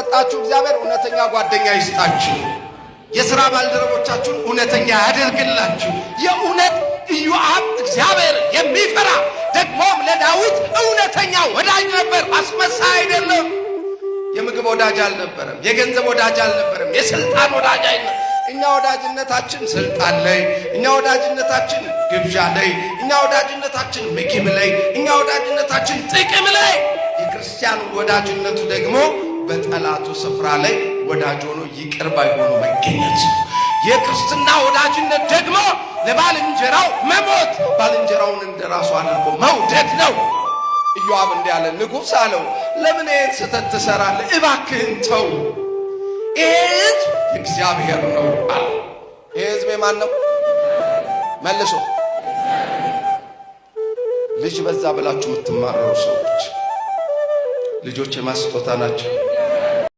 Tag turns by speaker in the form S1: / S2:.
S1: የሰጣችሁ እግዚአብሔር እውነተኛ ጓደኛ ይስጣችሁ። የሥራ ባልደረቦቻችሁን እውነተኛ ያደርግላችሁ። የእውነት ኢዮአብ እግዚአብሔር የሚፈራ ደግሞም ለዳዊት እውነተኛ ወዳጅ ነበር፣ አስመሳይ አይደለም። የምግብ ወዳጅ አልነበረም፣ የገንዘብ ወዳጅ አልነበረም፣ የስልጣን ወዳጅ አይደለም። እኛ ወዳጅነታችን ስልጣን ላይ፣ እኛ ወዳጅነታችን ግብዣ ላይ፣ እኛ ወዳጅነታችን ምግብ ላይ፣ እኛ ወዳጅነታችን ጥቅም ላይ። የክርስቲያን ወዳጅነቱ ደግሞ በጠላቱ ስፍራ ላይ ወዳጅ ሆኖ ይቅር ባይ ሆኖ መገኘት። የክርስትና ወዳጅነት ደግሞ ለባልንጀራው መሞት፣ ባልንጀራውን እንደራሱ አድርጎ መውደድ ነው። ኢዮአብ እንዲህ አለ፣ ንጉሥ አለው ለምን ይህን ስህተት ትሰራለህ? እባክህን ተው። ይሄ ሕዝብ የእግዚአብሔር ነው አለ። ይሄ ሕዝብ የማን ነው? መልሶ ልጅ በዛ ብላችሁ የምትማረሩ ሰዎች ልጆች የማን ስጦታ ናቸው?